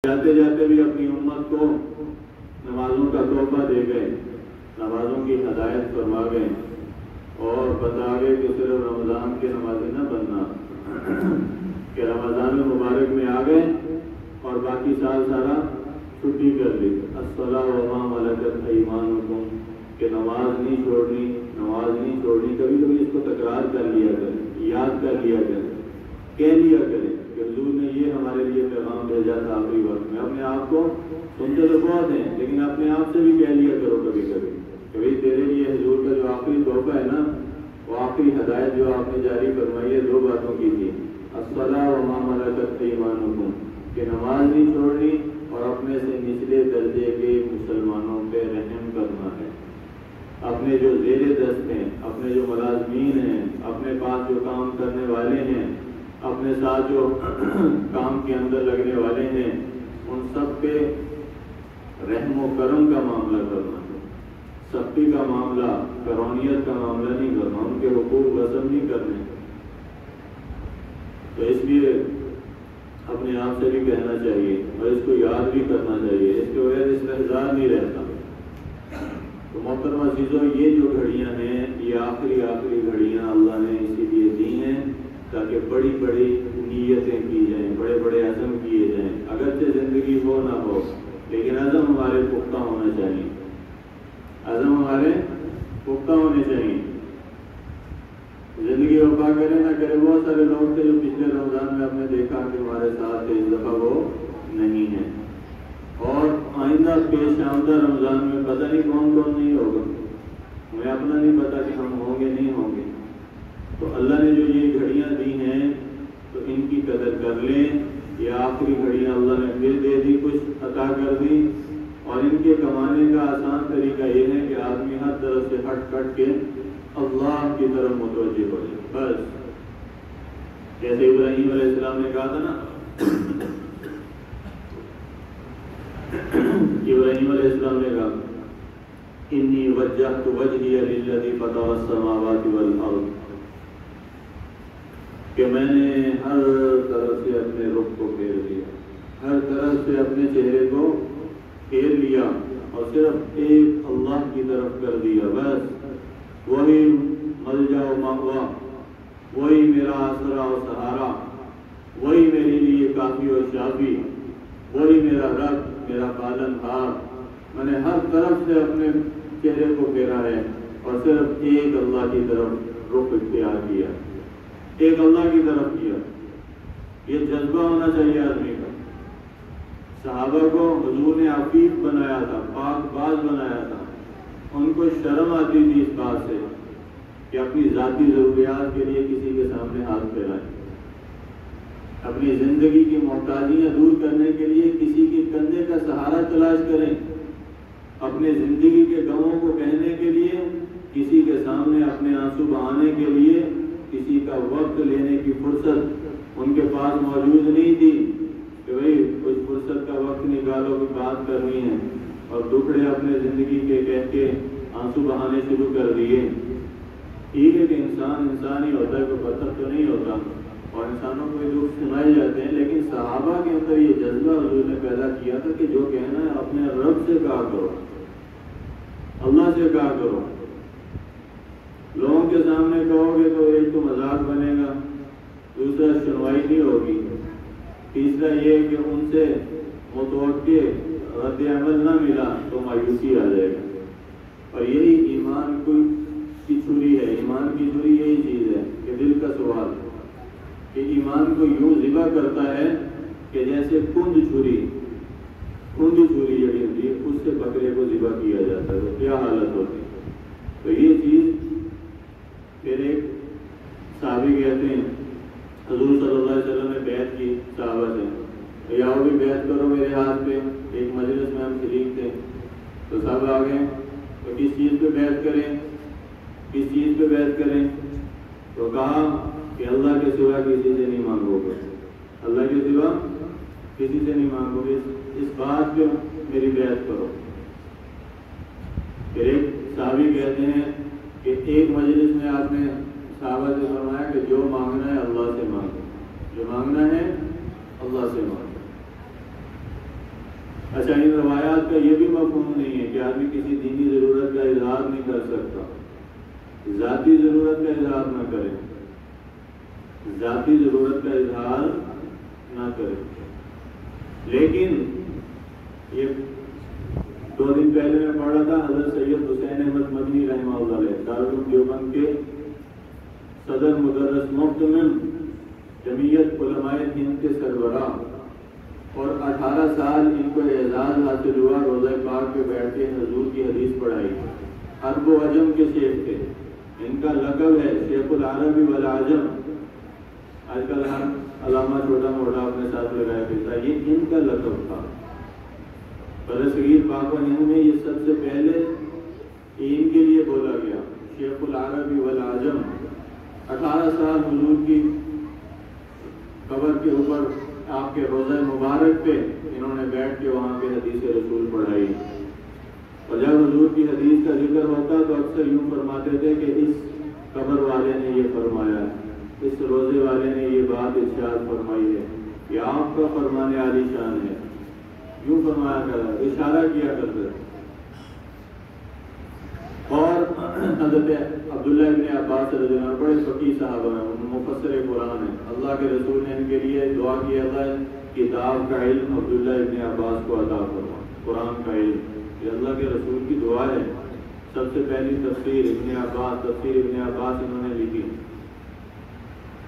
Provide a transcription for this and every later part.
جاتے جاتے بھی اپنی امت کو نمازوں کا تحفہ دے گئے، نمازوں کی ہدایت فرما گئے اور بتا گئے کہ صرف رمضان کے نمازی نہ بننا، کہ رمضان المبارک میں آ گئے اور باقی سال سارا چھٹی کر لی۔ الصلاۃ وما ملکت ایمانکم، کہ نماز نہیں چھوڑنی، نماز نہیں چھوڑنی۔ کبھی کبھی اس کو تکرار کر لیا کریں، یاد کر لیا کریں، کہہ لیا کریں کہ حضور نے یہ ہمارے لیے پیغام بھیجا تھا آخری وقت میں۔ اپنے آپ کو سنتے تو بہت ہیں، لیکن اپنے آپ سے بھی کہہ لیا کرو کبھی کبھی کہ بھائی تیرے لیے حضور کا جو آخری تحفہ ہے نا، وہ آخری ہدایت جو آپ نے جاری فرمائی ہے، دو باتوں کی تھی، الصلاۃ وما ملکت ایمانکم، کہ نماز نہیں چھوڑنی اور اپنے سے نچلے درجے کے مسلمانوں پہ رحم کرنا ہے۔ اپنے جو زیر دست ہیں، اپنے جو ملازمین ہیں، اپنے پاس جو کام کرنے والے ہیں، اپنے ساتھ جو کام کے اندر لگنے والے ہیں، ان سب پہ رحم و کرم کا معاملہ کرنا ہے، سختی کا معاملہ، کرونیت کا معاملہ نہیں کرنا، ان کے حقوق غصب نہیں کرنے۔ تو اس لیے اپنے آپ سے بھی کہنا چاہیے اور اس کو یاد بھی کرنا چاہیے، اس کے بغیر استحضار نہیں رہتا۔ تو محترم عزیزوں، یہ جو گھڑیاں ہیں، یہ آخری گھڑیاں اللہ نے اسی لیے دی ہیں تاکہ بڑی بڑی نیتیں کی جائیں، بڑے بڑے عزم کیے جائیں۔ اگرچہ زندگی ہو نہ ہو، لیکن عزم ہمارے پختہ ہونا چاہیے، عزم ہمارے پختہ ہونے چاہیے۔ زندگی وفا کرے نہ کرے، بہت سارے لوگ تھے جو پچھلے رمضان میں ہم نے دیکھا کہ ہمارے ساتھ تھے، اس دفعہ وہ نہیں ہیں، اور آئندہ پیش آمدہ رمضان میں پتہ نہیں کون کون نہیں ہوگا، ہمیں اپنا نہیں پتا کہ ہم ہوں گے نہیں ہوں گے۔ تو اللہ نے جو یہ گھڑیاں دی ہیں تو ان کی قدر کر لیں۔ یہ آخری گھڑیاں اللہ نے پھر دے دی، کچھ عطا کر دی، اور ان کے کمانے کا آسان طریقہ یہ ہے کہ آدمی ہر طرف سے ہٹ کٹ کے اللہ کی طرف متوجہ ہو جائے۔ بس جیسے ابراہیم علیہ السلام نے کہا تھا نا، ابراہیم علیہ السلام نے کہا انی وجہت وجہی للذی فطر السماوات والارض، کہ میں نے ہر طرف سے اپنے رخ کو پھیر لیا، ہر طرف سے اپنے چہرے کو پھیر لیا اور صرف ایک اللہ کی طرف کر دیا۔ بس وہی ملجا و مأوا، وہی میرا آسرا و سہارا، وہی میرے لیے کافی و شافی، وہی میرا رب، میرا پالن ہار۔ میں نے ہر طرف سے اپنے چہرے کو پھیرا ہے اور صرف ایک اللہ کی طرف رخ اختیار کیا، ایک اللہ کی طرف کیا۔ یہ جذبہ ہونا چاہیے آدمی کا۔ صحابہ کو حضور نے عفیف بنایا تھا، پاک باز بنایا تھا، ان کو شرم آتی تھی اس بات سے کہ اپنی ذاتی ضروریات کے لیے کسی کے سامنے ہاتھ پھیلائیں، اپنی زندگی کی محتاجیاں دور کرنے کے لیے کسی کے کندھے کا سہارا تلاش کریں، اپنے زندگی کے غموں کو کہنے کے لیے کسی کے سامنے اپنے آنسو بہانے کے لیے کسی کا وقت لینے کی فرصت ان کے پاس موجود نہیں تھی کہ بھئی کچھ فرصت کا وقت نکالو کہ بات کرنی ہے، اور ٹکڑے اپنے زندگی کے کہہ کے آنسو بہانے شروع کر دیے۔ ٹھیک ہے کہ انسان ہی ہوتا ہے، کوئی پتھر تو نہیں ہوتا، اور انسانوں کو یہ دکھ سنائے جاتے ہیں، لیکن صحابہ کے اندر یہ جذبہ حضور نے پیدا کیا تھا کہ جو کہنا ہے اپنے رب سے کہا کرو، اللہ سے کہا کرو۔ لوگوں کے سامنے کہو گے تو ایک تو مذاق بنے گا، دوسرا سنوائی نہیں ہوگی، تیسرا یہ کہ ان سے متوقع رد عمل نہ ملا تو مایوسی آ جائے گا۔ اور یہی ایمان کی چھری ہے، ایمان کی چھری یہی چیز ہے کہ دل کا سوال، کہ ایمان کو یوں ذبح کرتا ہے کہ جیسے کند چھری جڑی ہوتی ہے، اس سے بکرے کو ذبح کیا جاتا ہے تو کیا حالت ہوتی ہے۔ تو یہ چیز پھر ایک صحابی کہتے ہیں حضور صلی اللہ علیہ وسلم نے بیعت کی صحابہ سے، یا وہ بھی بیعت کرو میرے ہاتھ پہ۔ ایک مجلس میں ہم شریک تھے تو صحابہ آ گئے، تو کس چیز پہ بیعت کریں، کس چیز پہ بیعت کریں؟ تو کہا کہ اللہ کے سوا کسی سے نہیں مانگو گے، اللہ کے سوا کسی سے نہیں مانگو گے، اس بات پہ میری بیعت کرو۔ پھر ایک صحابی کہتے ہیں کہ ایک مجلس میں آپ نے صحابہ سے فرمایا کہ جو مانگنا ہے اللہ سے مانگو، جو مانگنا ہے اللہ سے مانگو۔ اچھا، ان روایات کا یہ بھی مفہوم نہیں ہے کہ آدمی کسی دینی ضرورت کا اظہار نہیں کر سکتا، ذاتی ضرورت کا اظہار نہ کرے، ذاتی ضرورت کا اظہار نہ کرے۔ لیکن یہ 2 دن پہلے میں پڑھا تھا، حضرت سید حسین احمد مدنی رحمہ اللہ علیہ دارالعلوم دیوبند کے صدر مدرس محتمم جمعیت علماء ہند کے سربراہ، اور 18 سال ان کو اعزاز حاصل ہوا، روضہ پاک پہ بیٹھ کے حضور کی حدیث پڑھائی۔ عرب و عجم کے شیخ تھے، ان کا لقب ہے شیخ العرب والعجم۔ آج کل ہر علامہ چھوٹا موٹا اپنے ساتھ لگایا پھرتا، یہ ان کا لقب تھا۔ برصغیر پاک و ہند میں یہ سب سے پہلے ان کے لیے بولا گیا، شیخ العرب والعجم۔ 18 سال حضور کی قبر کے اوپر آپ کے روضہ مبارک پہ انہوں نے بیٹھ کے وہاں پہ حدیث رسول پڑھائی، اور جب حضور کی حدیث کا ذکر ہوتا تو اکثر یوں فرماتے تھے کہ اس قبر والے نے یہ فرمایا ہے، اس روزے والے نے یہ بات ارشاد فرمائی ہے، یہ آپ کا فرمان عالی شان ہے، یوں فرمایا کرا، اشارہ کیا کرتے۔ اور حضرت عبداللہ ابن عباس رضی اللہ عنہ بڑے فقیہ صحابہ ہیں، مفسر قرآن ہیں، اللہ کے رسول نے ان کے لیے دعا کی، اللہ کتاب کا علم عبداللہ ابن عباس کو عطا فرما، قرآن کا علم، یہ اللہ کے رسول کی دعا ہے۔ سب سے پہلی تفسیر ابن عباس انہوں نے لکھی۔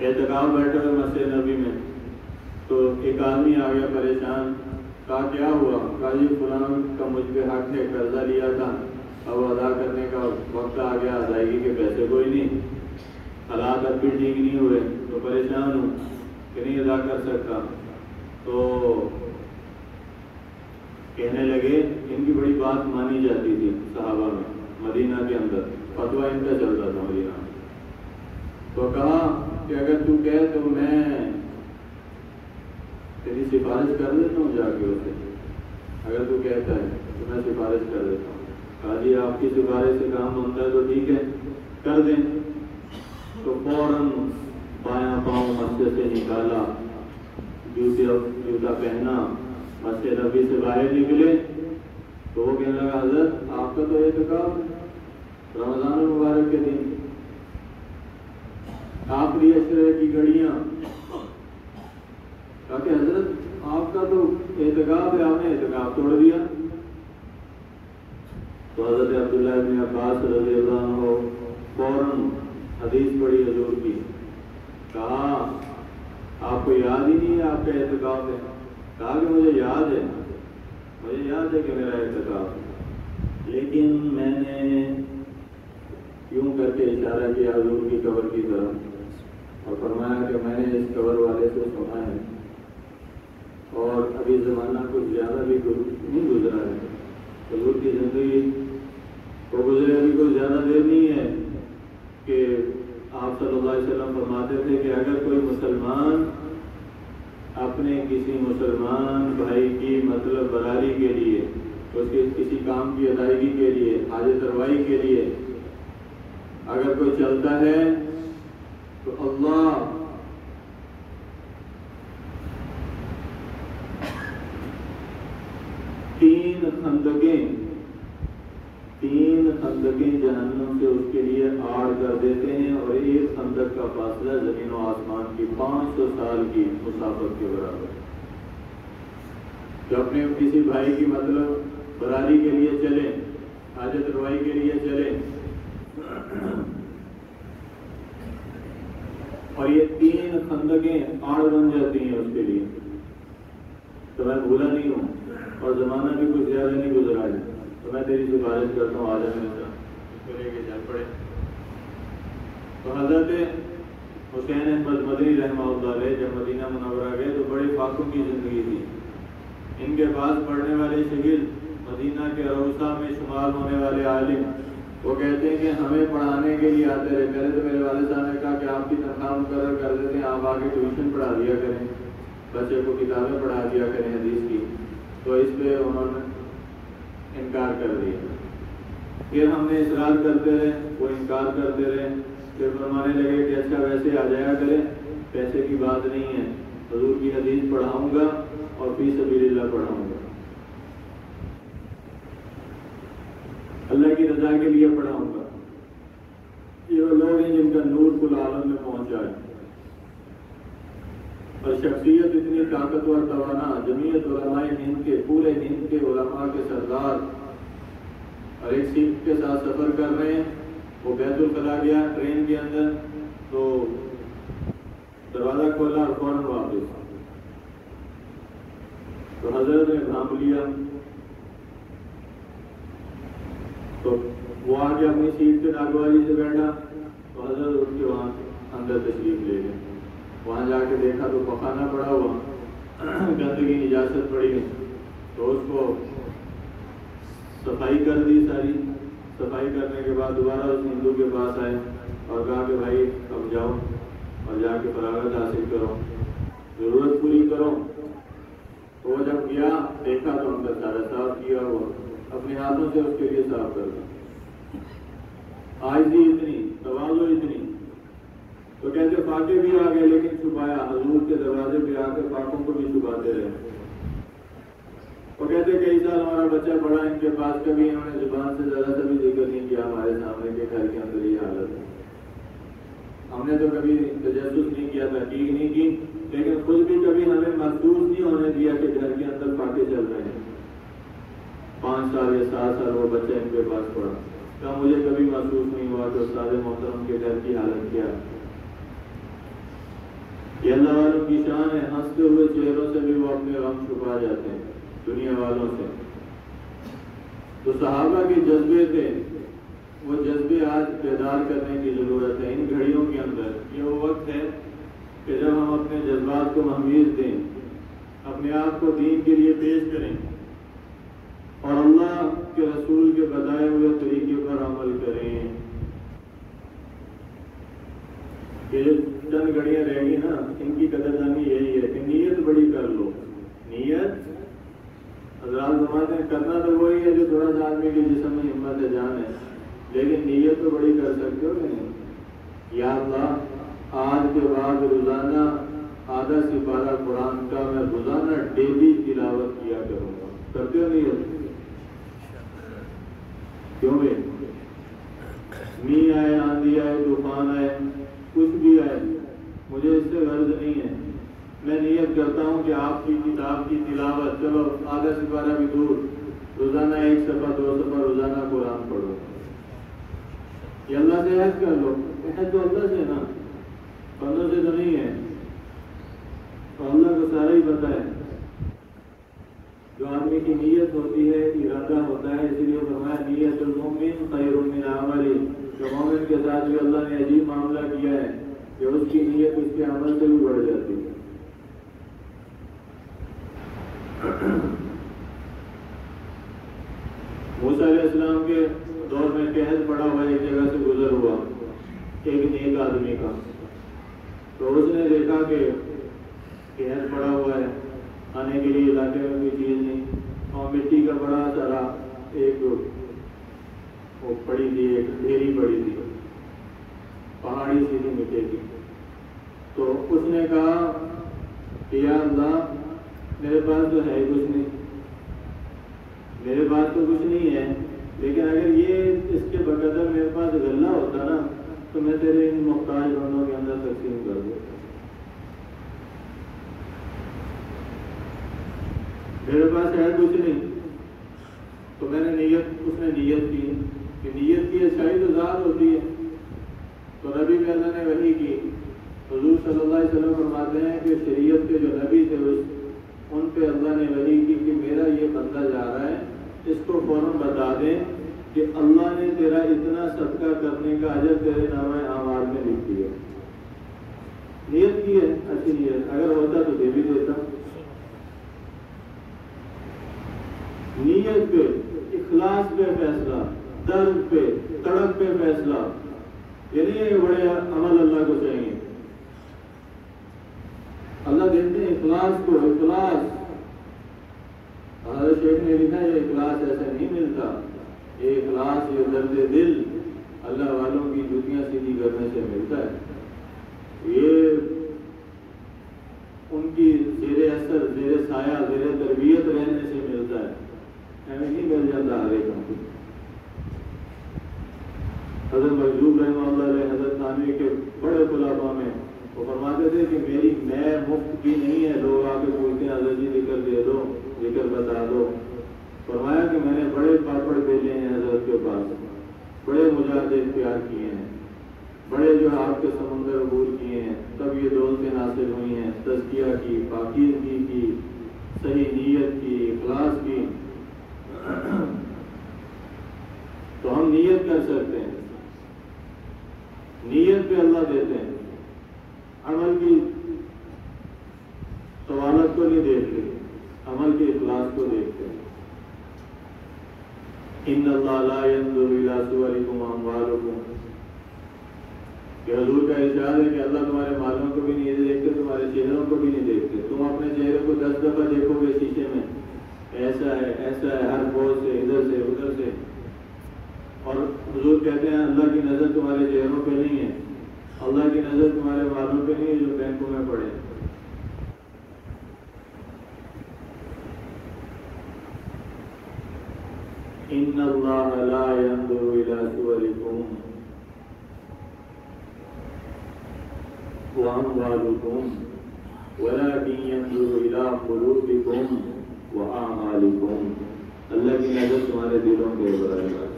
اعتکاف بیٹھے ہوئے مسجد نبی میں تو ایک آدمی آ گیا پریشان، کہا کیا ہوا؟ کہا جی فلاں کا مجھ پہ حق ہے، قرضہ لیا تھا، اب ادا کرنے کا وقت آ گیا، ادائیگی کے پیسے کوئی نہیں، حالات اب بھی ٹھیک نہیں ہوئے تو پریشان ہوں کہ نہیں ادا کر سکتا۔ تو کہنے لگے، ان کی بڑی بات مانی جاتی تھی صحابہ میں، مدینہ کے اندر فتویٰ ان کا چلتا تھا مدینہ میں، تو کہا کہ اگر تو کہے تو میں تیری سفارش کر دیتا ہوں، جا کے اسے، اگر تو کہتا ہے تو میں سفارش کر دیتا ہوں۔ کہا جی آپ کی سفارش سے کام بنتا ہے تو ٹھیک ہے کر دیں۔ تو فوراً بایاں پاؤں مسجد سے نکالا، جوتا پہنا، مسجد نبی سے باہر نکلے تو وہ کہنے لگا، حضرت آپ کا تو اعتکاف ہے، رمضان المبارک کے دن، آخری عشرے کی گھڑیاں۔ کہا کہ حضرت آپ کا تو اعتکاف ہے، آپ نے اعتکاف توڑ دیا۔ تو حضرت عبداللہ ابن عباس رضی اللہ عنہ فوراً حدیث پڑھی حضور کی، کہا آپ کو یاد ہی نہیں ہے آپ کا اعتکاف ہے؟ کہا کہ مجھے یاد ہے کہ میرا اعتکاف ہے، لیکن میں نے یوں کر کے اشارہ کیا حضور کی قبر کی طرف اور فرمایا کہ میں نے اس قبر والے سے سنا ہے، اور ابھی زمانہ کچھ زیادہ بھی نہیں گزرا ہے، حضور کی زندگی کو گزرے ابھی کوئی زیادہ دیر نہیں ہے کہ آپ صلی اللہ علیہ وسلم فرماتے تھے کہ اگر کوئی مسلمان اپنے کسی مسلمان بھائی کی مطلب براری کے لیے، اس کے کسی کام کی ادائیگی کے لیے، حاجت روائی کے لیے اگر کوئی چلتا ہے تو اللہ تین خندقیں جہنم سے اس کے لیے آڑ کر دیتے ہیں، اور ایک خندق کا فاصلہ زمین و آسمان کی 500 سال کی مسافت کے برابر۔ جو اپنے کسی بھائی کی مطلب براری کے لیے چلے، حاجت روائی کے لیے چلے، اور یہ 3 خندقیں آڑ بن جاتی ہیں اس کے لیے، تو میں بھولا نہیں ہوں اور زمانہ بھی کچھ زیادہ نہیں گزرا ہے، تو میں تیری سفارش کرتا ہوں، آجا میرے ساتھ، اس کو لے کے چل پڑے۔ تو حضرت حسین احمد مدنی رحمہ اللہ علیہ جب مدینہ منورہ گئے تو بڑے فاقوں کی زندگی تھی۔ ان کے پاس پڑھنے والے شاگرد مدینہ کے روضہ میں شمار ہونے والے عالم، وہ کہتے ہیں کہ ہمیں پڑھانے کے لیے آتے رہے۔ پہلے تو میرے والد صاحب نے کہا کہ آپ کی تنخواہ مقرر کر دیتے ہیں، آپ آگے ٹیوشن پڑھا دیا کریں، بچے کو کتابیں پڑھا دیا کریں حدیث کی، تو اس پہ انہوں نے انکار کر دیا۔ پھر ہم نے اصرار کرتے رہے، وہ انکار کرتے رہے، پھر فرمانے لگے کہ اچھا ویسے آ جایا کریں، پیسے کی بات نہیں ہے، حضور کی حدیث پڑھاؤں گا اور فی سبیل اللہ پڑھاؤں گا۔ اللہ کے لیے پڑھاؤں گا. یہ وہ لوگ ہیں جن کا نور کل عالم میں پہنچا ہے اور شخصیت اتنی طاقتور توانا. جمعیت علماء ہند کے پورے ہند کے علماء کے سردار اور ایک سکھ کے ساتھ سفر کر رہے ہیں. وہ بیت الخلا گیا ٹرین کے اندر تو دروازہ کھولا اور فوراً واپس. تو حضرت نے بھانپ لیا تو وہ آگے اپنی سیٹ پہ ناگواری سے بیٹھا تو حضرت اس کے وہاں اندر تشریف لے گئے. وہاں جا کے دیکھا تو پخانہ پڑا ہوا, گندگی نجاست پڑی گئی. تو اس کو صفائی کر دی ساری. صفائی کرنے کے بعد دوبارہ اس ہندو کے پاس آئے اور کہا کہ بھائی اب جاؤ اور جا کے فراغت حاصل کرو, ضرورت پوری کرو. تو وہ جب گیا دیکھا تو ان کا سارا صاف کیا ہوا, اپنے ہاتھوں سے اس کے لیے صاف کر دیا. عاجزی اتنی, تواضع اتنی. تو کہتے فاقے بھی آ گئے لیکن چھپایا. حضور کے دروازے پہ آ کے فاقوں کو بھی چھپاتے رہے. وہ کہتے کئی سال ہمارا بچہ پڑھا ان کے پاس, کبھی انہوں نے زبان سے ذرا سا بھی ذکر نہیں کیا ہمارے سامنے کے گھر کے اندر یہ حالت ہے. ہم نے تو کبھی تجسس نہیں کیا, تحقیق نہیں کی, لیکن خود بھی کبھی ہمیں محسوس نہیں ہونے دیا کہ گھر کے اندر فاقے چل رہے ہیں. 5 سال یا 7 سال وہ بچہ ان کے پاس پڑھا. کیا مجھے کبھی محسوس نہیں ہوا کہ استاد محترم کے گھر کی حالت کیا ہے. یہ اللہ والوں کی شان ہے, ہنستے ہوئے چہروں سے بھی وہ اپنے غم چھپا جاتے ہیں دنیا والوں سے. تو صحابہ کے جذبے تھے, وہ جذبے آج بیدار کرنے کی ضرورت ہے. ان گھڑیوں کے اندر یہ وہ وقت ہے کہ جب ہم اپنے جذبات کو تحمیر دیں, اپنے آپ کو دین کے لیے پیش کریں اور اللہ کے رسول کے بتائے ہوئے طریقے پر عمل کریں. یہ جو چند گھڑیاں رہ گی نا, ان کی قدردانی یہی ہے کہ نیت بڑی کر لو. نیت حضرات فرماتے ہیں کرنا تو وہی ہے جو تھوڑا سا آدمی کے جسم میں ہمت جان ہے, لیکن نیت تو بڑی کر سکتے ہو کہ نہیں. یا اللہ آج کے بعد روزانہ آدھا سپارہ قرآن کا میں روزانہ ڈیلی تلاوت کیا کروں گا. کرتے ہو نیت؟ کیوں بھائی می آئے, آندھی آئے, طوفان آئے, کچھ بھی آئے, مجھے اس سے غرض نہیں ہے. میں نیت کرتا ہوں کہ آپ کی کتاب کی تلاوت, چلو آدھا سپارہ بھی دور, روزانہ 1 صفحہ 2 صفحہ روزانہ قرآن پڑھو. یہ اللہ سے عہد کر لو. عہد تو اللہ سے نا, بندوں سے تو نہیں ہے. تو اللہ کو سارا ہی پتہ ہے. جو آدمی کی نیت ہوتی ہے, ارادہ ہوتا ہے, اس لیے فرمایا نیت المؤمن خیر من عملہ. جو مومن کے ساتھ بھی اللہ نے عجیب معاملہ کیا ہے کہ اس کی نیت اس کے عمل سے بھی بڑھ جاتی ہے. موسیٰ علیہ السلام کے دور میں قحط پڑا ہوا ایک جگہ سے گزر ہوا ایک نیک آدمی کا. تو اس نے دیکھا کہ قحط پڑا ہوا ہے, کھانے کے لیے علاقے میں کوئی چیز نہیں, اور مٹی کا بڑا سارا ایک وہ پڑی تھی, ایک ڈھیری پڑی تھی, پہاڑی سی تھی مٹی کی. تو اس نے کہا کہ یا اللہ میرے پاس تو ہے کچھ نہیں, میرے پاس تو کچھ نہیں ہے, لیکن اگر یہ اس کے بقدر میرے پاس غلہ ہوتا نا تو میں تیرے ان محتاج بندوں کے اندر تقسیم کر دیتا. میرے پاس ہے کچھ نہیں. تو میں نے اس نے نیت کی کہ نیت کی اچھائی تو ذات ہوتی ہے. تو نبی میں اللہ نے وحی کی. حضور صلی اللہ علیہ وسلم فرماتے ہیں کہ شریعت کے جو نبی تھے ان پہ اللہ نے وحی کی کہ میرا یہ بندہ جا رہا ہے, اس کو فوراً بتا دیں کہ اللہ نے تیرا اتنا صدقہ کرنے کا اجر تیرے نامہ اعمال میں لکھ دیا. نیت کی ہے, اچھی نیت, اگر ہوتا تو دے بھی دیتا. نیت پہ, اخلاص پہ فیصلہ, درد پہ, تڑپ پہ فیصلہ. یہ نہیں ہے بڑے عمل اللہ کو چاہیے. اللہ دیکھتے ہیں اخلاص کو. اخلاص حضرت شیخ نے لکھا ہے اخلاص ایسے نہیں ملتا. یہ اخلاص, یہ درد دل اللہ والوں کی جوتیاں سیدھی کرنے سے ملتا ہے. یہ ان کی زیر اثر, زیر سایہ, زیر تربیت رہنے سے ملتا ہے. ہمیں نہیں مل جاتا ہر ایک. حضرت مجذوب رحمہ اللہ علیہ حضرت تھانوی کے بڑے خلافہ میں وہ فرماتے تھے کہ میری میں مفت کی نہیں ہے، لوگ آ کے پوچھتے ہیں حضرت جی ذکر دے دو، ذکر بتا دو۔ فرمایا کہ میں نے بڑے پاپڑ بھیجے ہیں حضرت کے پاس، بڑے مجاہدے اختیار کیے ہیں، بڑے جو آپ کے سمندر عبور کیے ہیں، تب یہ دولتیں حاصل ہوئی ہیں، تزکیہ کی، پاکیزگی کی، صحیح نیت کی، اخلاص کی۔ تو ہم نیت کر سکتے ہیں، نیت پہ اللہ دیتے ہیں، عمل کی طوالت کو نہیں دیکھتے، عمل کے اخلاص کو دیکھتے ہیں۔ ان اللہ لا ينظر الى صورکم واموالکم، کہ حضور کا ارشاد ہے کہ اللہ تمہارے مالوں کو بھی نہیں دیکھتے، تمہارے چہروں کو بھی نہیں دیکھتے۔ تم اپنے چہرے کو 10 دفعہ دیکھو گے شیشے میں، ایسا ہے ایسا ہے، ہر پوز سے، ادھر سے ادھر سے، اور حضور کہتے ہیں اللہ کی نظر تمہارے چہروں پہ نہیں ہے، اللہ کی نظر تمہارے مالوں پہ نہیں ہے جو بینکوں میں پڑے۔ ان اللہ لا ينظر الى صورکم واموالکم ولکن ينظر الى قلوبکم واعمالکم، اللہ کی نظر تمہارے دلوں کے اوپر ہے۔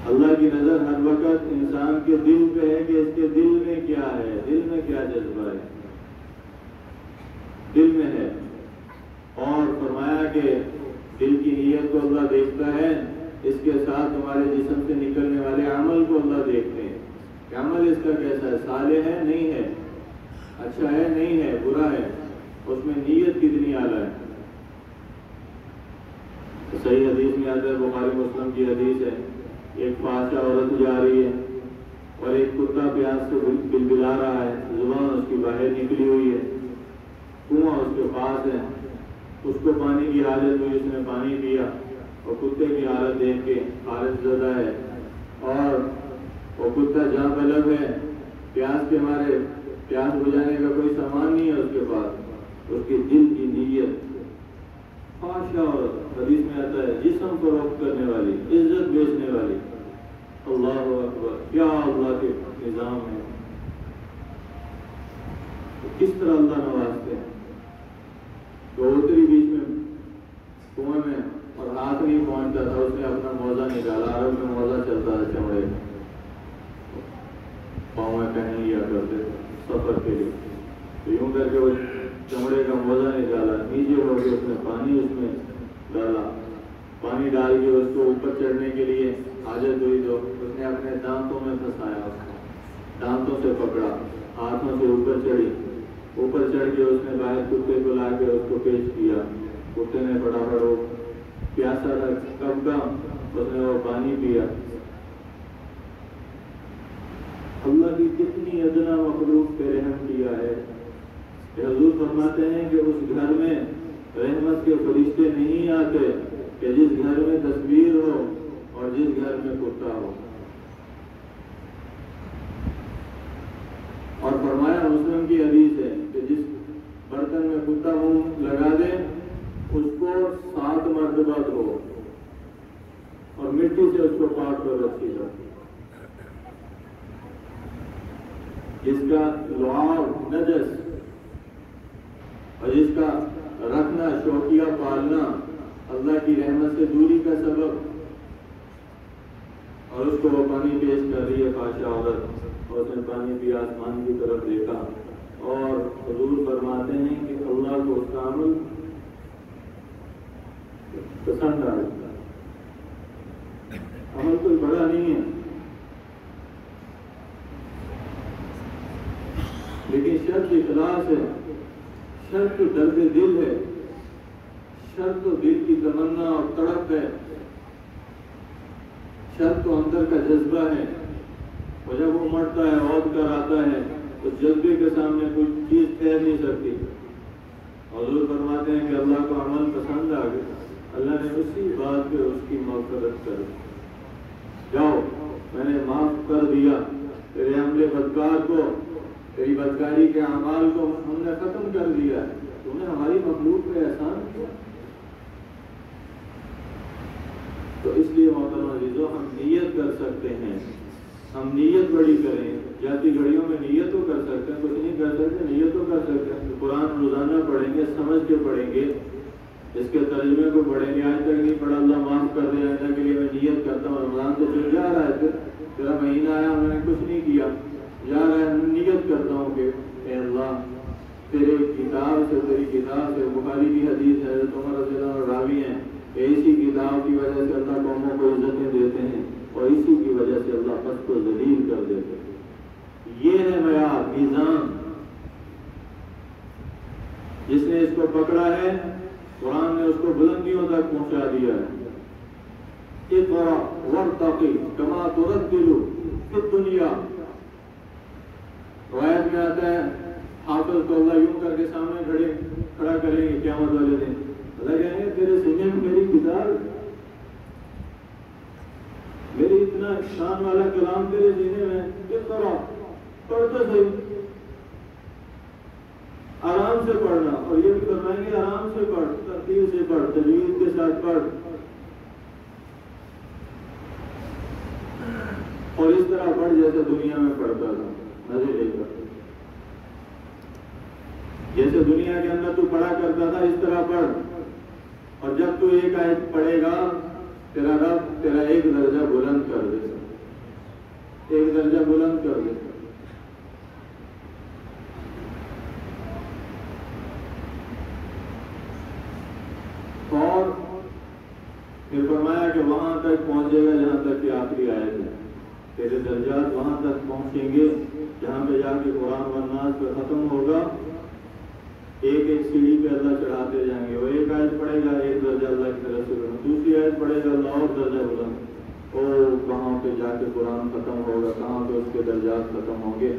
اللہ کی نظر ہر وقت انسان کے دل پہ ہے کہ اس کے دل میں کیا ہے، دل میں کیا جذبہ ہے، دل میں ہے۔ اور فرمایا کہ دل کی نیت کو اللہ دیکھتا ہے، اس کے ساتھ ہمارے جسم سے نکلنے والے عمل کو اللہ دیکھتے ہیں کہ عمل اس کا کیسا ہے، صالح ہے نہیں ہے، اچھا ہے نہیں ہے، برا ہے، اس میں نیت کتنی اعلیٰ ہے۔ صحیح حدیث میں آتا ہے، بخاری مسلم کی حدیث ہے، ایک فاحشہ عورت جا رہی ہے اور ایک کتا پیاس سے بلبلا رہا ہے، زبان اس کی باہر نکلی ہوئی ہے، کنواں اس کے پاس ہے، اس کو پانی کی حالت ہوئی، اس نے پانی پیا اور کتے کی حالت دیکھ کے حالت زدہ ہے، اور وہ کتا جہاں بلب ہے، پیاس کے مارے، پیاس بجھانے کا کوئی سامان نہیں ہے اس کے پاس، اس کے دل کی نیت فاحشہ عورت، حدیث میں آتا ہے جسم فروخت کرنے والی، عزت بیچنے والی۔ اللہ اکبر، کیا اللہ کے نظام ہے، کس طرح اللہ نوازتے ہیں۔ تو اتری بیچ میں کنویں میں اور ہاتھ نہیں پہنچتا تھا، اس نے اپنا موزہ نکالا، عرب میں موزہ چلتا تھا چمڑے پاؤں میں پہن لیا کرتے سفر کے لیے، تو یوں کر کے وہ چمڑے کا موزہ نکالا، نیچے ہو کے اس نے پانی اس میں ڈالا، پانی ڈال کے اس کو اوپر چڑھنے کے لیے حاجت ہوئی تو اس نے اپنے دانتوں میں پھنسایا، دانتوں سے پکڑا، ہاتھوں سے اوپر چڑھی، اوپر چڑھ کے اس نے باہر کتے کو لا کے اس کو پیش کیا، کتے نے فٹافٹ وہ پیاسا تھا کب کا، اس نے وہ پانی پیا۔ اللہ کی کتنی ادنا مخلوق پہ رحم کیا ہے۔ حضور فرماتے ہیں کہ اس گھر میں رحمت کے فرشتے نہیں آتے کہ جس گھر میں تصویر ہو اور جس گھر میں کتا ہو۔ اور فرمایا مسلم کی حدیث ہے کہ جس برتن میں کتا منہ لگا دے اس کو 7 مرتبہ دھو اور مٹی سے اس کو پاک کر رکھی جائے۔ جس کا لعاب نجس اور جس کا رکھنا شوقیہ پالنا اللہ کی رحمت سے دوری کا سبب، اور اس کو وہ پانی پیش کر رہی ہے فاحشہ عورت، اور اس نے پانی پیا، آسمان کی طرف دیکھا، اور حضور فرماتے ہیں کہ اللہ کو اس کا عمل پسند آ جاتا ہے۔ عمل کوئی بڑا نہیں ہے، لیکن شرط اخلاص ہے، شرط درد دل ہے، شرط دل کی تمنا اور تڑپ ہے، شرط تو اندر کا جذبہ ہے، اور جب وہ مرتا ہے عود کر آتا ہے تو جذبے کے سامنے کوئی چیز ٹھہر نہیں سکتی۔ حضور فرماتے ہیں کہ اللہ کو عمل پسند آ گیا، اللہ نے اسی بات پہ اس کی مغفرت کر دی، جاؤ میں نے معاف کر دیا تیرے عمل بدکار کو، تیری بدکاری کے اعمال کو ہم نے ختم کر دیا ہے، تم نے ہماری مخلوق پہ احسان کیا۔ تو اس لیے محترم محترم عزیزوں ہم نیت کر سکتے ہیں، ہم نیت بڑی کریں، جاتی گھڑیوں میں نیت تو کر سکتے ہیں، کچھ نہیں کر سکتے، نیت تو کر سکتے ہیں۔ قرآن روزانہ پڑھیں گے، سمجھ کے پڑھیں گے، اس کے ترجمے کو پڑھیں گے، آج تک نہیں پڑھا اللہ معاف کر دے، آئندہ کے لیے میں نیت کرتا ہوں، رمضان تو چل جا رہا ہے، تیرا مہینہ آیا میں نے کچھ نہیں کیا، جا رہا ہے، نیت کرتا ہوں کہ اے اللہ تیرے کتاب سے، تیری کتاب سے، بخاری کی حدیث ہے، عمر رضی اللہ عنہ راوی ہیں، اسی کتاب کی وجہ سے اللہ قوموں کو عزتیں دیتے ہیں اور اسی کی وجہ سے اللہ پس کو ذلیل کر دیتے ہیں۔ یہ ہے معیار، میزان، جس نے اس کو پکڑا ہے قرآن نے اس کو بلندیوں تک پہنچا دیا ہے۔ اقرأ وارتقی کما ترتل فی الدنیا، روایت میں آتا ہے حافظ کو اللہ یوں کر کے سامنے کھڑا کریں گے قیامت والے دن، اللہ کہیں گے تیرے سینے میں میری کتاب، میری اتنا شان والا کلام تیرے سینے میں، اقرأ پڑھتا صحیح، آرام سے پڑھنا، اور یہ بھی فرمائیں گے آرام سے پڑھ، ترتیب سے پڑھ، تجوید کے ساتھ پڑھ، اور اس طرح پڑھ جیسے دنیا میں پڑھتا تھا، مزے لے کر، جیسے دنیا کے اندر تو پڑھا کرتا تھا اس طرح پڑھ، اور جب تو ایک آیت پڑھے گا تیرا رب تیرا ایک درجہ بلند کر دے گا، ایک درجہ بلند کر دے گا۔ اور پھر فرمایا کہ وہاں تک پہنچے گا جہاں تک کہ آخری آیت ہے، تیرے درجات وہاں تک پہنچیں گے جہاں پہ جا کے قرآن والناس پہ ختم ہوگا، ایک ایک سیڑھی پہ اللہ چڑھاتے جائیں گے، وہ ایک آیت پڑھے گا ایک درجہ اللہ کی طرف سے بلند، دوسری آیت پڑھے گا اللہ اور درجہ بلند، اور کہاں پہ جا کے قرآن ختم ہوگا، کہاں پہ اس کے درجات ختم ہوں گے،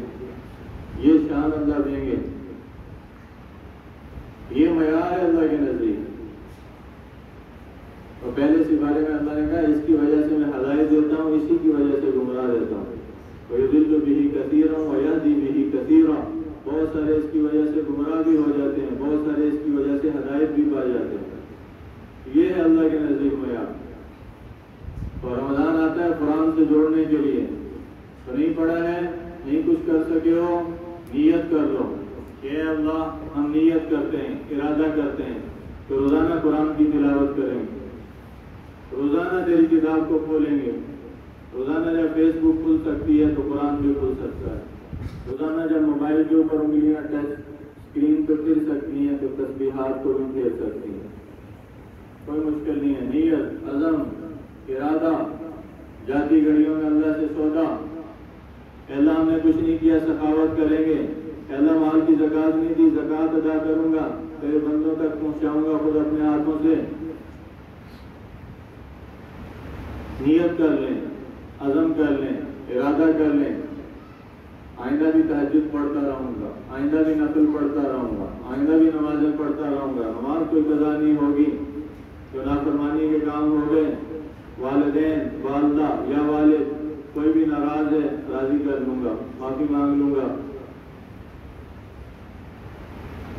یہ شان اللہ دیں گے، یہ معیار ہے اللہ کے نزدیک۔ اور پہلے سپارے میں اللہ نے کہا اس کی وجہ سے میں ہدایت دیتا ہوں، اسی کی وجہ سے گمراہ دیتا ہوں، وَيُضِلُّ بِهِ كَثِيرًا وَيَهْدِي بِهِ كَثِيرًا، بہت سارے اس کی وجہ سے گمراہ بھی ہو جاتے ہیں، بہت سارے اس کی وجہ سے ہدایت بھی پا جاتے ہیں، یہ ہے اللہ کے نزدیک معیار۔ اور رمضان آتا ہے قرآن سے جوڑنے کے لیے، تو نہیں پڑھا ہے، نہیں کچھ کر سکے ہو، نیت کر لو کہ اے اللہ ہم نیت کرتے ہیں، ارادہ کرتے ہیں کہ روزانہ قرآن کی تلاوت کریں گے، روزانہ تیری کتاب کو کھولیں گے، روزانہ جب فیس بک کھل سکتی ہے تو قرآن بھی کھل سکتا ہے، روزانہ جب موبائل کے اوپر انگلیاں ٹچ اسکرین پہ پھر سکتی ہیں تو تسبیحات کو بھی پھیر سکتی ہیں، کوئی مشکل نہیں ہے۔ نیت، عزم، ارادہ، جاتی گھڑیوں میں اللہ سے سودا، اللہ ہم نے کچھ نہیں کیا سخاوت کریں گے، اللہ مال کی زکوٰۃ نہیں دی زکوٰۃ ادا کروں گا، تیرے بندوں تک پہنچاؤں گا خود اپنے ہاتھوں سے، نیت کر لیں، عزم کر لیں، ارادہ کر لیں، آئندہ بھی تہجد پڑھتا رہوں گا، آئندہ بھی نفل پڑھتا رہوں گا، آئندہ بھی نمازیں پڑھتا رہوں گا، نماز کوئی قضا نہیں ہوگی، جو نافرمانی کے کام ہو گئے، والدین، والدہ یا والد کوئی بھی ناراض ہے راضی کر لوں گا، معافی مانگ لوں گا،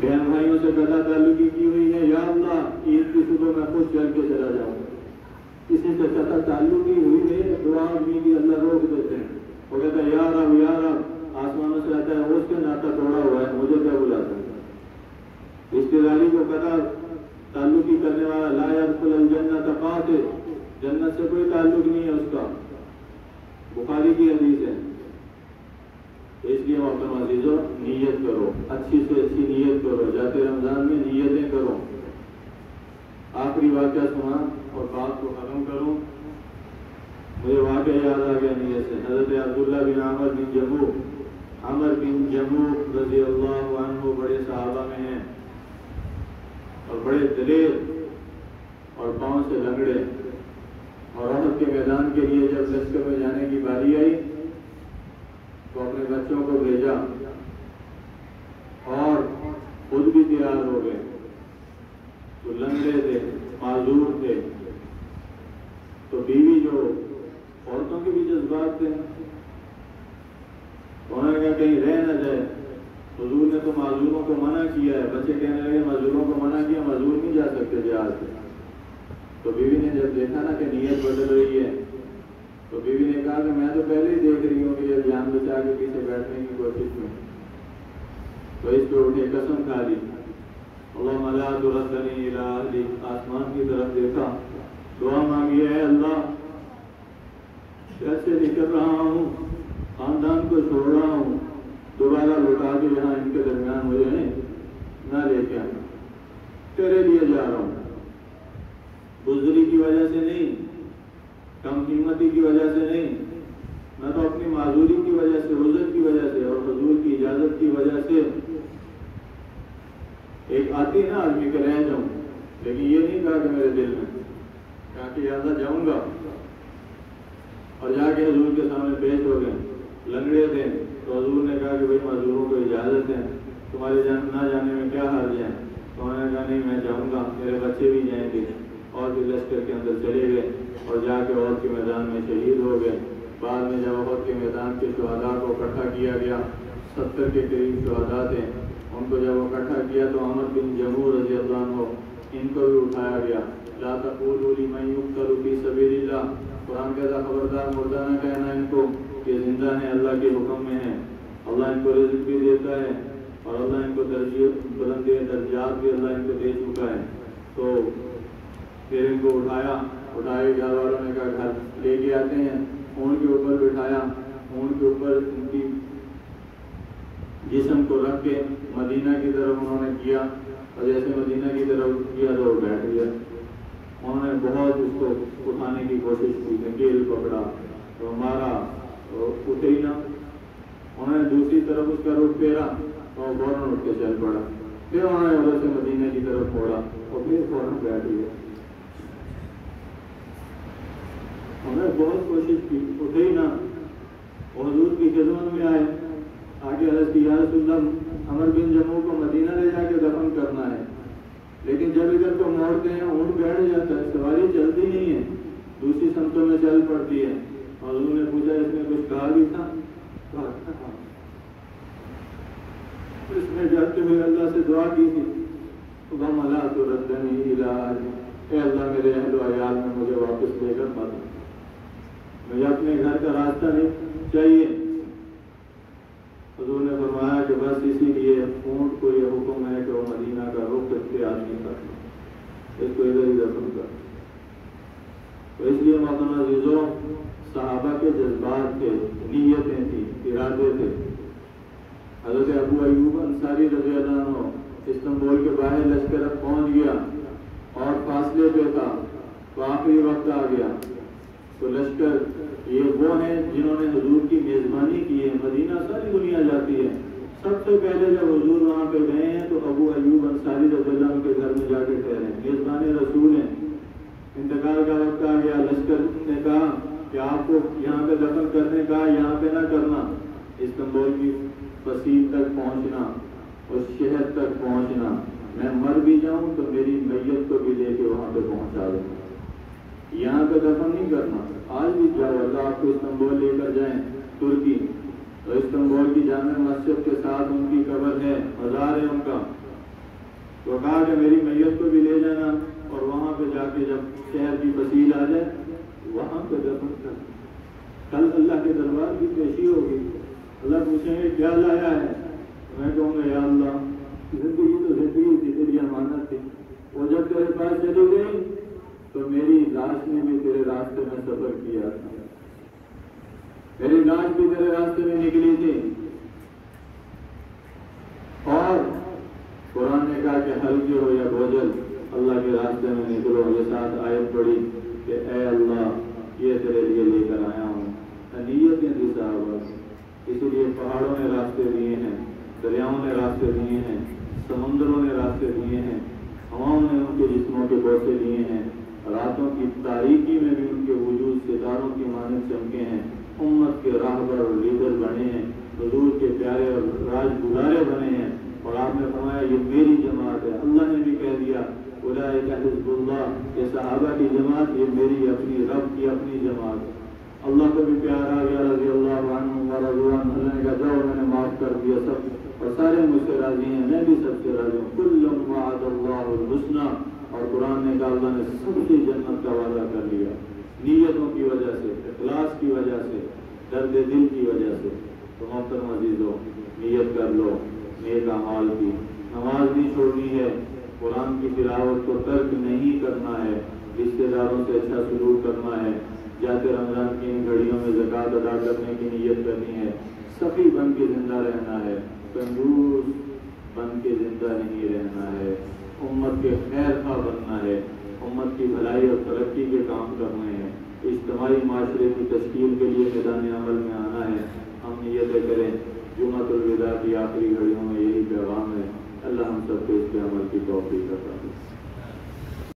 بہن بھائیوں سے قطع تعلقی کی ہوئی ہے، یا اللہ عید کی صبح میں خود چل کے چلا جاؤں گا، کسی سے قطع تعلقی ہوئی ہے، دعا بھی کی اللہ روک دیتے ہیں، وہ کہتا ہے یا رب آسمانوں سے آتا ہے، اس کے ناطا توڑا ہوا ہے، مجھے کیا بلاتا ہے؟ رشتے داری کو قطع تعلقی کرنے والا لا يدخل الجنت قاطع، جنت سے کوئی تعلق نہیں ہے اس کا، بخاری کی حدیث ہے۔ اس لیے محترم عزیزو نیت کرو، اچھی سے اچھی نیت کرو، جاتے رمضان میں نیتیں کرو۔ آخری واقعہ سنا اور بات کو ختم کروں، مجھے واقعہ یاد آ گیا نیت سے، حضرت عبداللہ بن عامر بن جموح رضی اللہ عنہ بڑے صحابہ میں ہیں اور بڑے دلیر اور پاؤں سے لنگڑے، اور احد کے میدان کے لیے جب لشکر میں جانے کی باری آئی تو اپنے بچوں کو بھیجا اور خود بھی تیار ہو گئے، تو لنگڑے تھے، معذور تھے، تو بیوی جو عورتوں کے بھی جذبات تھے، انہوں نے کہا کہیں رہ نہ جائے، حضور نے تو معذوروں کو منع کیا ہے، بچے کہنے لگے معذوروں کو منع کیا، معذور نہیں جا سکتے جہاد سے، تو بیوی نے جب دیکھا نا کہ نیت بدل رہی ہے تو بیوی نے کہا کہ میں تو پہلے ہی دیکھ رہی ہوں کہ یہ جان بچا کے پیچھے بیٹھنے کی کوشش میں، تو اس پہ اٹھے قسم کھا لی، اللہم لا تردنی الی اہلی، آسمان کی طرف دیکھا، دعا مانگی، اے اللہ کیسے نکل رہا ہوں، خاندان کو چھوڑ رہا ہوں، دوبارہ لوٹا کے یہاں ان کے درمیان مجھے نہ لے کے آنا، تیرے لیے جا رہا ہوں، بزدلی کی وجہ سے نہیں، کم قیمتی کی وجہ سے نہیں، میں تو اپنی معذوری کی وجہ سے، عذر کی وجہ سے اور حضور کی اجازت کی وجہ سے ایک آتی ہے نا آدمی کہ رہ جاؤں، لیکن یہ نہیں کہا کہ میرے دل میں، کہا کہ یاد جاؤں گا، اور جا کے حضور کے سامنے پیش ہو گئے، لنگڑے تھے، تو حضور نے کہا کہ بھائی معذوروں کو اجازت ہے، تمہارے نہ جانے میں کیا حرج ہے؟ تو انہوں نے کہا نہیں میں جاؤں گا، میرے بچے بھی جائیں گے، اور بھی لشکر کے اندر چلے گئے اور جا کے عہد کے میدان میں شہید ہو گئے۔ بعد میں جب عہد کے میدان کے شہداء کو اکٹھا کیا گیا، 70 کے قریب شہداء تھے، ان کو جب اکٹھا کیا تو عمر بن جموع رضی اللہ عنہ ان کو بھی اٹھایا گیا، لا تقولوا لمن يقتل في سبيل اللہ، قرآن کہتا خبردار مردہ نہ کہنا ان کو کہ زندہ ہیں، اللہ کے حکم میں ہیں، اللہ ان کو رزق بھی دیتا ہے اور اللہ ان کو بلند درجات بھی اللہ ان کو دے چکا ہے۔ تو پھر ان کو اٹھائے گھر والوں نے کہا گھر لے کے آتے ہیں، اونٹ کے اوپر بٹھایا، اونٹ کے اوپر ان کی جسم کو رکھ کے مدینہ کی طرف انہوں نے کیا، اور جیسے مدینہ کی طرف کیا تو وہ بیٹھ گیا۔ انہوں نے بہت اس کو اٹھانے کی کوشش کی، نکیل پکڑا تو مارا تو اٹھے ہی نہ، انہوں نے دوسری طرف اس کا رخ پھیرا تو فوراً اٹھ کے چل پڑا، پھر انہوں نے ادھر سے مدینہ کی طرف پھوڑا اور پھر فوراً بیٹھ گیا۔ انہوں نے بہت کوشش کی، اٹھے ہی نہ، حضور کی خدمت میں آئے، آگے عرض کی یا رسول اللہ عمر بن جموع کو مدینہ لے جا کے دفن کرنا ہے، لیکن جب ادھر کو موڑتے ہیں اونٹ بیٹھ جاتا ہے، سواری چلتی نہیں ہے، دوسری سمتوں میں چل پڑتی ہے۔ حضور نے پوچھا اس نے کچھ کہا بھی تھا؟ اس نے جاتے ہوئے اللہ سے دعا کی تھی، اللہم لا تردنی الی اہلی، اے اللہ میرے اہل و عیال میں مجھے واپس لے کر مت، مجھے اپنے گھر کا راستہ نہیں چاہیے۔ حضور نے فرمایا کہ بس اسی لیے اونٹ کو یہ حکم ہے کہ وہ مدینہ کا رخ اختیار نہیں کرنا، اس کو ادھر ہی دفن کر۔ تو اس لیے محترم عزیزوں، صحابہ کے جذبات تھے، نیتیں تھیں، ارادے تھے۔ حضرت ابو ایوب انصاری رضی اللہ عنہ استنبول کے باہر لشکر پہنچ گیا اور فاصلے پہ تھا تو آخری وقت آ گیا، تو لشکر یہ وہ ہیں جنہوں نے حضور کی میزبانی کی ہے، مدینہ ساری دنیا جاتی ہے، سب سے پہلے جب حضور وہاں پہ گئے ہیں تو ابو ایوب انصاری رضی اللہ عنہ کے گھر میں جا کے ٹھہرے، میزبان رسول ہیں۔ انتقال کا وقت آ گیا، لشکر نے کہا کہ آپ کو یہاں پہ دفن کرنے کا، یہاں پہ نہ کرنا، استنبول کی فصیل تک پہنچنا، اس شہر تک پہنچنا، میں مر بھی جاؤں تو میری میت کو بھی لے کے وہاں پہ پہنچا دوں، یہاں پہ دفن نہیں کرنا۔ آج بھی جاؤ، اللہ آپ کو استنبول لے کر جائیں ترکی، تو استنبول کی جامع مسجد کے ساتھ ان کی قبر ہے، مزار ہے ان کا، تو کہا کہ میری میت کو بھی لے جانا اور وہاں پہ جا کے جب شہر کی فصیل آ جائے وہاں پہ دفن کر۔ کل اللہ کے دربار کی پیشی ہوگی، اللہ پوچھیں گے کیا لایا ہے، میں کہوں گا یا اللہ زندگی تو زندگی تھی، تیری امانت تھی، وہ جب تیرے پاس چلی گئی تو میری لاش نے بھی تیرے راستے میں سفر کیا تھا، میری لاش بھی تیرے راستے میں نکلی تھی۔ اور قرآن نے کہا کہ ہلکے ہو یا بوجھل اللہ کے راستے میں نکلو، یہ ساتھ آیت پڑھی کہ اے اللہ یہ تیرے لیے لے کر آیا ہوں، نیتیں تھی صحابہ، اسی لیے پہاڑوں نے راستے دیے ہیں، دریاؤں نے راستے دیے ہیں، سمندروں نے راستے دیے ہیں، ہواؤں نے ان کے جسموں کے بوسے دیے ہیں، راتوں کی تاریکی میں بھی ان کے وجود ستاروں کی مانند چمکے ہیں، امت کے راہبر اور لیڈر بنے ہیں، حضور کے پیارے اور راج دلارے بنے ہیں، اور آپ نے فرمایا یہ میری جماعت ہے۔ اللہ نے بھی کہہ دیا اولئک حزب اللہ، یہ صحابہ کی جماعت یہ میری اپنی رب کی اپنی جماعت ہے۔ اللہ کو بھی پیار آ گیا رضی اللہ عنہ ورضوا عنہ، اللہ نے کہا جاؤ میں نے معاف کر دیا سب، اور سارے مجھ سے راضی ہیں، میں بھی سب سے راضی ہوں، کل وعد اللہ الحسنی، اور قرآن نے کہا اللہ نے سب سے جنت کا وعدہ کر لیا، نیتوں کی وجہ سے، اخلاص کی وجہ سے، درد دل کی وجہ سے۔ تو محترم عزیزوں، نیت کر لو نیک اعمال کی، نماز نہیں چھوڑنی ہے، قرآن کی تلاوت کو ترک نہیں کرنا ہے، رشتے داروں سے اچھا سلوک کرنا ہے، جاتے رمضان کی ان گھڑیوں میں زکوٰۃ ادا کرنے کی نیت کرنی ہے، سخی بن کے زندہ رہنا ہے، کنجوس بن کے زندہ نہیں رہنا ہے، امت کے خیر خواہ بننا ہے، امت کی بھلائی اور ترقی کے کام کرنے ہیں، اجتماعی معاشرے کی تشکیل کے لیے میدان عمل میں آنا ہے۔ ہم نیتیں کریں۔ جمعۃ الوداع کی آخری گھڑیوں میں یہی پیغام ہے۔ اللہ ہم سب کو اس کے عمل کی توفیق عطا فرمائے۔